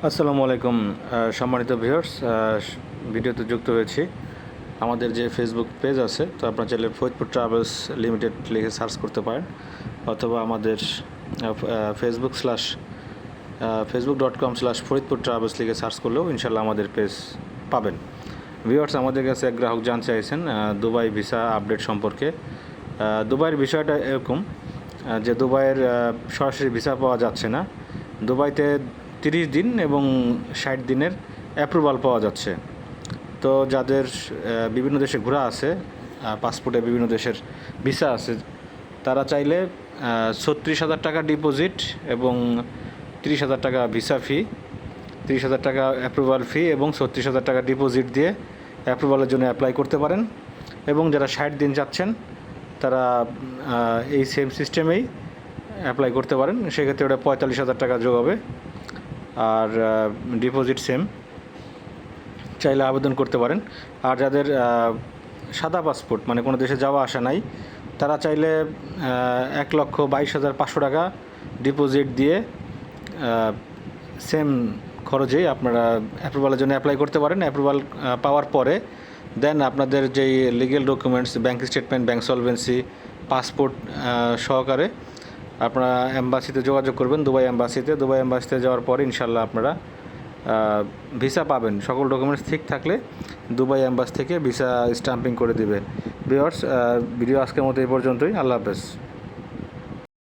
আসসালামু আলাইকুম সম্মানিত ভিউয়ার্স, ভিডিওতে যুক্ত হয়েছি। আমাদের যে ফেসবুক পেজ আছে, তো আপনার চাইলে ফরিদপুর ট্রাভেলস লিমিটেড লিখে সার্চ করতে পারেন, অথবা আমাদের facebook.com/ফরিদপুর ট্রাভেলস লিখে সার্চ করলেও ইনশাল্লাহ আমাদের পেজ পাবেন। ভিউয়ার্স, আমাদের কাছে এক গ্রাহক জানতে চাইছেন দুবাই ভিসা আপডেট সম্পর্কে। দুবাইয়ের বিষয়টা এরকম যে দুবাইয়ের সরাসরি ভিসা পাওয়া যাচ্ছে না। দুবাইতে 30 দিন এবং 60 দিনের অ্যাপ্রুভাল পাওয়া যাচ্ছে। তো যাদের বিভিন্ন দেশে ঘোরা আছে, পাসপোর্টে বিভিন্ন দেশের ভিসা আছে, তারা চাইলে 36,000 টাকা ডিপোজিট এবং 30,000 টাকা ভিসা ফি, 30,000 টাকা অ্যাপ্রুভাল ফি এবং 36,000 টাকা ডিপোজিট দিয়ে অ্যাপ্রুভালের জন্য অ্যাপ্লাই করতে পারেন। এবং যারা 60 দিন যাচ্ছেন, তারা এই সেম সিস্টেমেই অ্যাপ্লাই করতে পারেন। সেক্ষেত্রে ওটা 45,000 টাকা যোগ হবে, আর ডিপোজিট সেম, চাইলে আবেদন করতে পারেন। আর যাদের সাদা পাসপোর্ট, মানে কোনো দেশে যাওয়া আসা নাই, তারা চাইলে 1,22,500 টাকা ডিপোজিট দিয়ে সেম খরচেই আপনারা অ্যাপ্রুভালের জন্য অ্যাপ্লাই করতে পারেন। অ্যাপ্রুভাল পাওয়ার পরে দেন আপনাদের যেই legal documents, bank statement, bank solvency, passport সহকারে আপনারা এম্বাসিতে যোগাযোগ করবেন, দুবাই এম্বাসিতে। দুবাই এম্বাসিতে যাওয়ার পরে ইনশাল্লাহ আপনারা ভিসা পাবেন। সকল ডকুমেন্টস ঠিক থাকলে দুবাই এম্বাসি থেকে ভিসা স্ট্যাম্পিং করে দেবে। ভিউয়ার্স, ভিডিও আজকের মতো এই পর্যন্তই। আল্লাহ হাফেজ।